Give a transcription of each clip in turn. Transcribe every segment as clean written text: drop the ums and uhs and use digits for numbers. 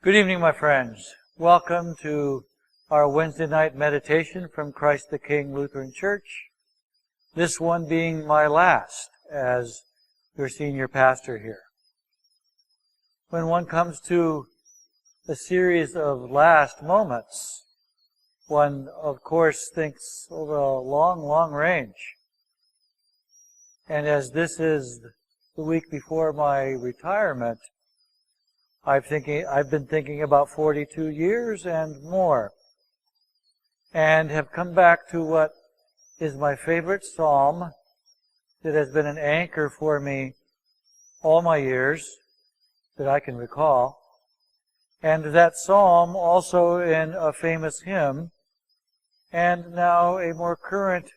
Good evening, my friends. Welcome to our Wednesday night meditation from Christ the King Lutheran Church. This one being my last as your senior pastor here. When one comes to a series of last moments, one, of course, thinks over a long range. And as this is the week before my retirement, I've been thinking about 42 years and more, and have come back to what is my favorite psalm that has been an anchor for me all my years that I can recall, and that psalm also in a famous hymn, and now a more current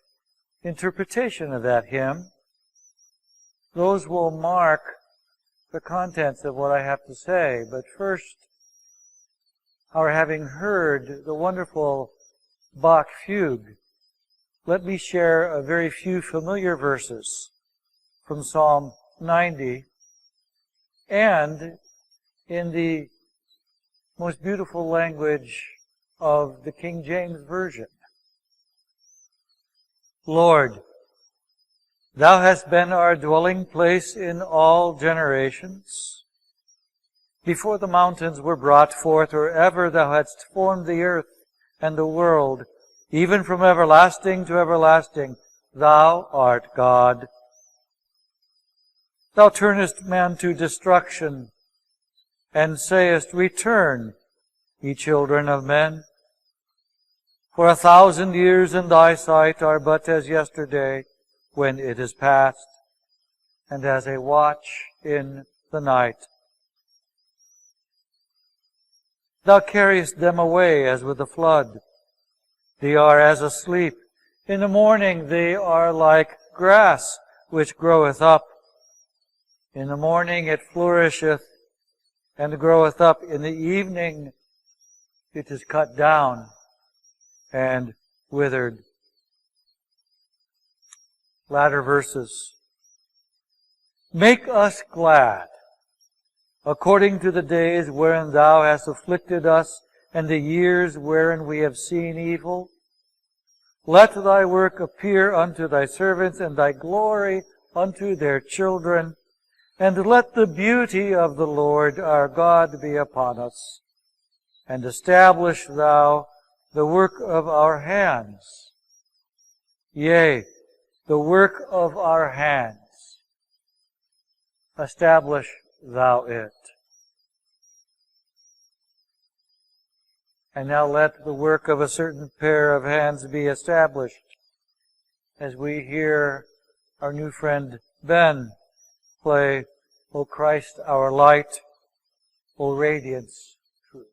interpretation of that hymn. Those will mark the contents of what I have to say. But first, our having heard the wonderful Bach fugue, let me share a very few familiar verses from Psalm 90 and in the most beautiful language of the King James Version. Lord, Thou hast been our dwelling place in all generations. Before the mountains were brought forth, or ever Thou hadst formed the earth and the world, even from everlasting to everlasting, Thou art God. Thou turnest man to destruction, and sayest, Return, ye children of men. For 1,000 years in Thy sight are but as yesterday, when it is past, and as a watch in the night. Thou carriest them away as with a flood. They are as asleep. In the morning they are like grass which groweth up. In the morning it flourisheth and groweth up. In the evening it is cut down and withered. Latter verses. Make us glad, according to the days wherein Thou hast afflicted us, and the years wherein we have seen evil. Let Thy work appear unto Thy servants, and Thy glory unto their children. And let the beauty of the Lord our God be upon us. And establish Thou the work of our hands. Yea, the work of our hands. Establish Thou it. And now let the work of a certain pair of hands be established, as we hear our new friend Ben play, O Christ our light, O radiance true.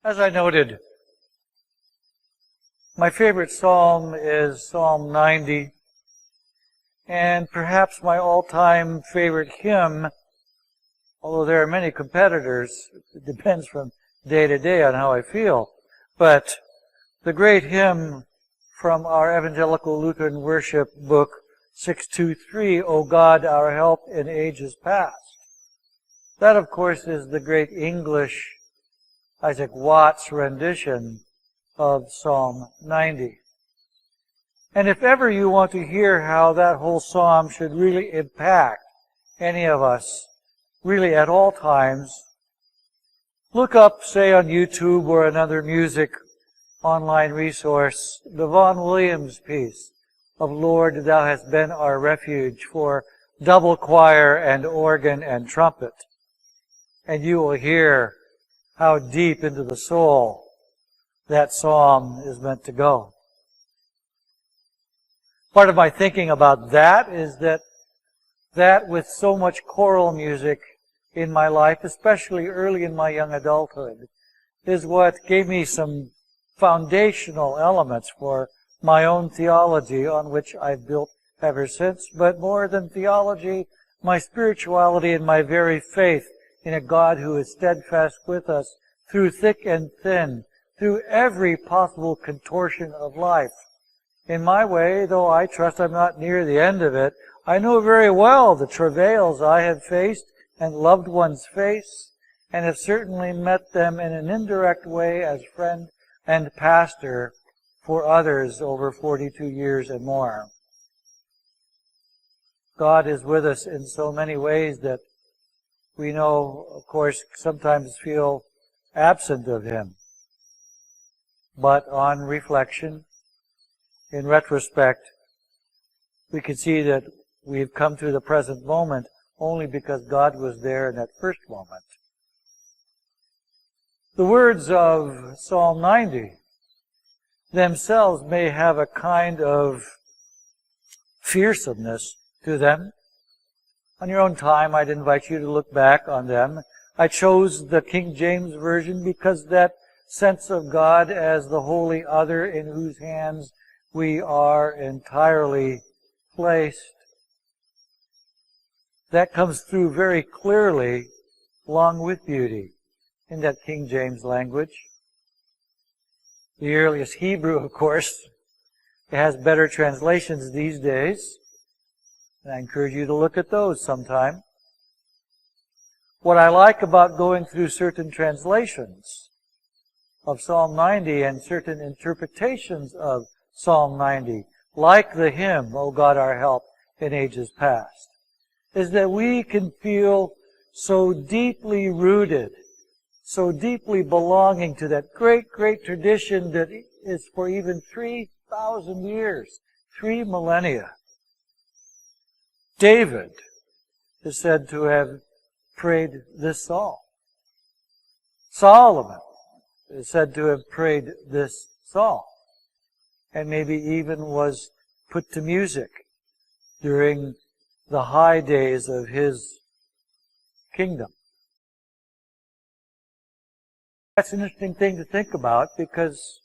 As I noted, My favorite psalm is Psalm 90, and perhaps my all-time favorite hymn, although there are many competitors, it depends from day to day on how I feel, but the great hymn from our Evangelical Lutheran Worship book, 623, O God, our help in ages past. That, of course, is the great English Isaac Watts rendition of Psalm 90. And if ever you want to hear how that whole psalm should really impact any of us, really at all times, look up, say on YouTube or another music online resource, the Vaughan Williams piece of Lord, Thou Hast Been Our Refuge for double choir and organ and trumpet. And you will hear how deep into the soul that psalm is meant to go. Part of my thinking about that is that with so much choral music in my life, especially early in my young adulthood, is what gave me some foundational elements for my own theology on which I've built ever since. But more than theology, my spirituality and my very faith in a God who is steadfast with us through thick and thin, through every possible contortion of life. In my way, though I trust I'm not near the end of it, I know very well the travails I have faced and loved ones face, and have certainly met them in an indirect way as friend and pastor for others over 42 years and more. God is with us in so many ways that we know, of course, sometimes feel absent of Him. But on reflection, in retrospect, we can see that we've come to the present moment only because God was there in that first moment. The words of Psalm 90 themselves may have a kind of fearsomeness to them. On your own time, I'd invite you to look back on them. I chose the King James Version because that sense of God as the holy other in whose hands we are entirely placed, that comes through very clearly, along with beauty, in that King James language. The earliest Hebrew, of course, it has better translations these days, and I encourage you to look at those sometime. What I like about going through certain translations of Psalm 90 and certain interpretations of Psalm 90, like the hymn, O God our help in ages past, is that we can feel so deeply rooted, so deeply belonging to that great, great tradition that is for even 3,000 years, 3 millennia. David is said to have prayed this psalm. Solomon is said to have prayed this psalm, and maybe even was put to music during the high days of his kingdom. That's an interesting thing to think about, because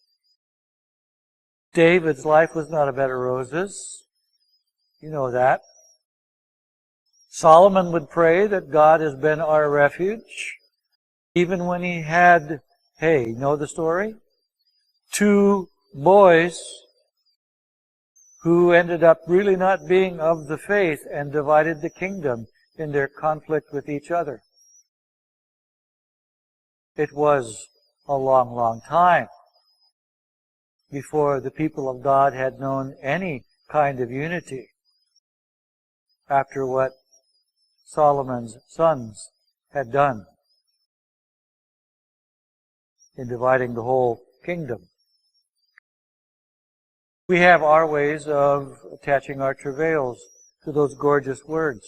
David's life was not a bed of roses. You know that. Solomon would pray that God has been our refuge, even when he had, hey, you know the story? 2 boys who ended up really not being of the faith and divided the kingdom in their conflict with each other. It was a long, long time before the people of God had known any kind of unity after what Solomon's sons had done in dividing the whole kingdom. We have our ways of attaching our travails to those gorgeous words.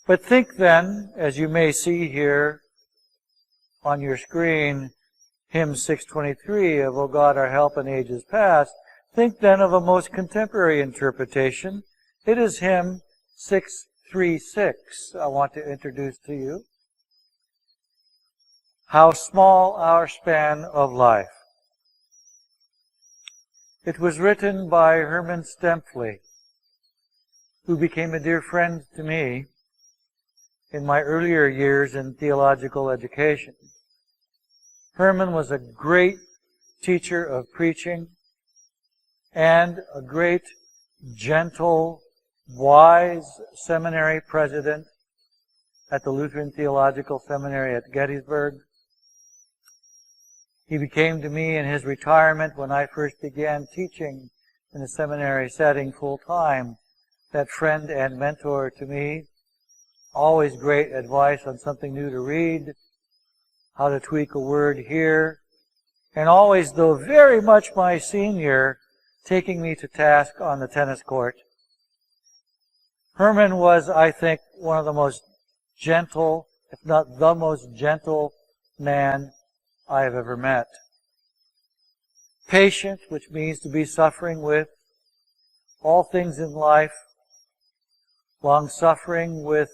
But think then, as you may see here on your screen, hymn 623 of O God our help in ages past, think then of a most contemporary interpretation. It is hymn 636 I want to introduce to you. How small our span of life. It was written by Herman Stuempfle, who became a dear friend to me in my earlier years in theological education. Herman was a great teacher of preaching and a great, gentle, wise seminary president at the Lutheran Theological Seminary at Gettysburg. He became to me in his retirement, when I first began teaching in a seminary setting full-time, that friend and mentor to me. Always great advice on something new to read, how to tweak a word here, and always, though very much my senior, taking me to task on the tennis court. Herman was, I think, one of the most gentle, if not the most gentle man I have ever met. Patient, which means to be suffering with all things in life. Long-suffering with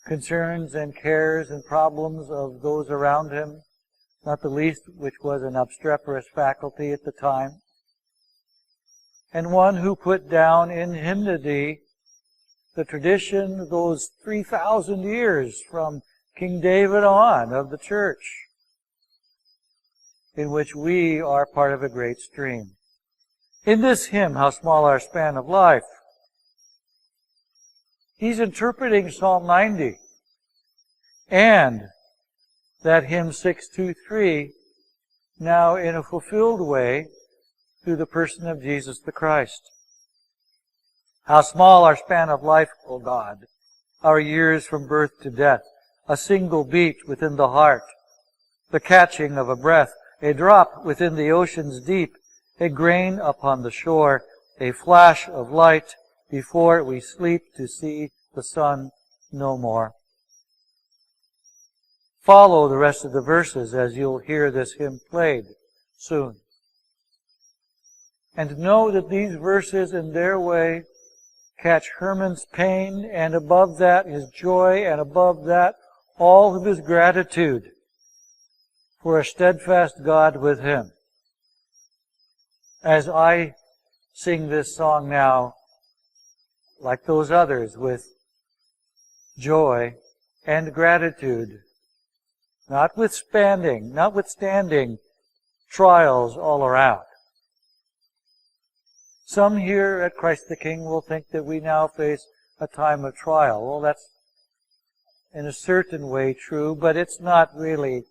concerns and cares and problems of those around him, not the least which was an obstreperous faculty at the time. And one who put down in hymnody the tradition, those 3,000 years from King David on of the church, in which we are part of a great stream. In this hymn, How Small Our Span of Life, he's interpreting Psalm 90 and that hymn 623 now in a fulfilled way through the person of Jesus the Christ. How small our span of life, O God, our years from birth to death, a single beat within the heart, the catching of a breath, a drop within the ocean's deep, a grain upon the shore, a flash of light before we sleep to see the sun no more. Follow the rest of the verses as you'll hear this hymn played soon. And know that these verses in their way catch Herman's pain, and above that his joy, and above that all of his gratitude for a steadfast God with him. As I sing this song now, like those others, with joy and gratitude, notwithstanding trials all around. Some here at Christ the King will think that we now face a time of trial. Well, that's in a certain way true, but it's not really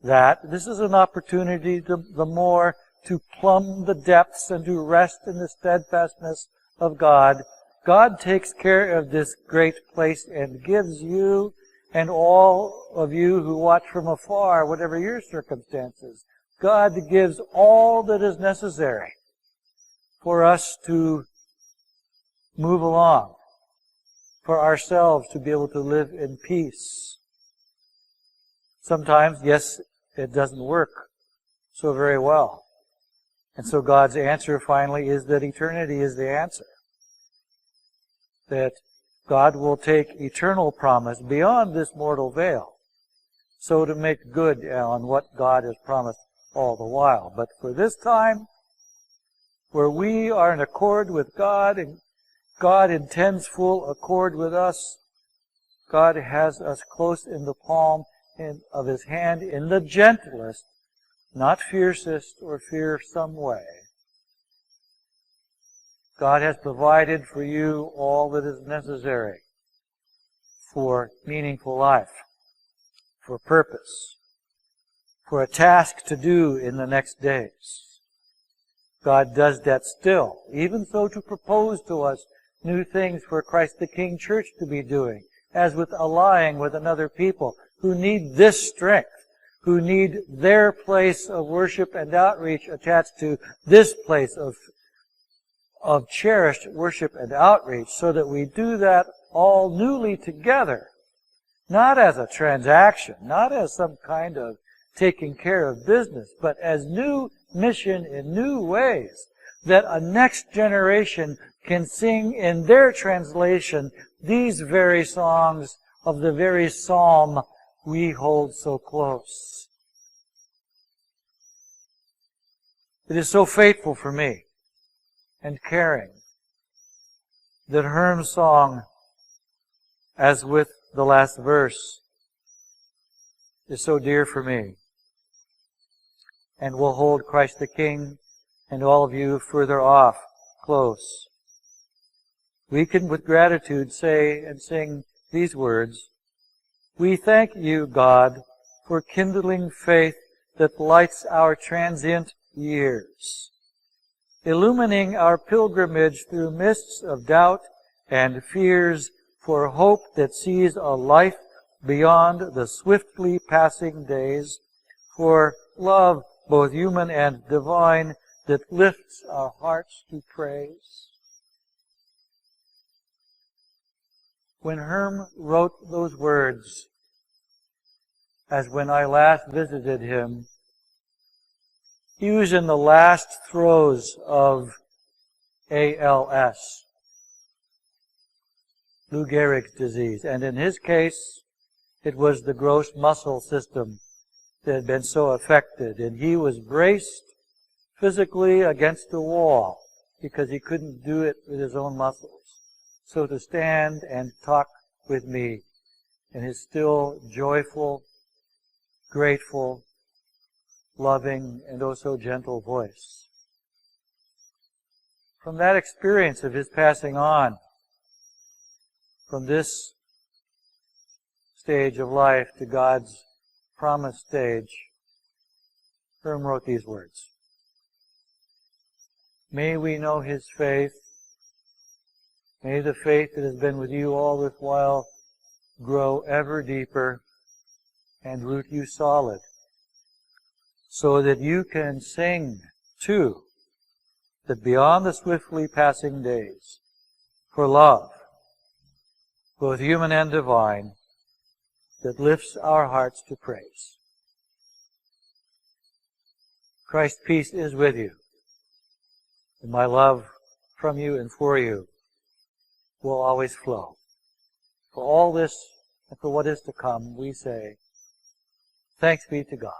that. This is an opportunity the more to plumb the depths and to rest in the steadfastness of God. God takes care of this great place and gives you and all of you who watch from afar, whatever your circumstances, God gives all that is necessary for us to move along, for ourselves to be able to live in peace. Sometimes, yes, it doesn't work so very well. And so God's answer finally is that eternity is the answer. That God will take eternal promise beyond this mortal veil, so to make good on what God has promised all the while. But for this time, where we are in accord with God, and God intends full accord with us, God has us close in the palm of His hand in the gentlest, not fiercest or fearsome way. God has provided for you all that is necessary for meaningful life, for purpose, for a task to do in the next days. God does that still, even so to propose to us new things for Christ the King Church to be doing, as with allying with another people who need this strength, who need their place of worship and outreach attached to this place of cherished worship and outreach, so that we do that all newly together, not as a transaction, not as some kind of taking care of business, but as new mission in new ways, that a next generation can sing in their translation these very songs of the very psalm we hold so close. It is so faithful for me and caring that Herm's song, as with the last verse, is so dear for me, and will hold Christ the King and all of you further off close. We can with gratitude say and sing these words: "We thank you, God, for kindling faith that lights our transient years, illumining our pilgrimage through mists of doubt and fears, for hope that sees a life beyond the swiftly passing days, for love both human and divine that lifts our hearts to praise." When Herm wrote those words, as when I last visited him, he was in the last throes of ALS, Lou Gehrig's disease, and in his case, it was the gross muscle system that had been so affected, and he was braced physically against the wall because he couldn't do it with his own muscles. So to stand and talk with me in his still joyful, grateful, loving, and oh so gentle voice. From that experience of his passing on, from this stage of life to God's promised stage, Herm wrote these words: "May we know his faith. May the faith that has been with you all this while grow ever deeper and root you solid, so that you can sing, too, that beyond the swiftly passing days, for love, both human and divine, that lifts our hearts to praise." Christ's peace is with you, and my love from you and for you will always flow. For all this and for what is to come, we say, thanks be to God.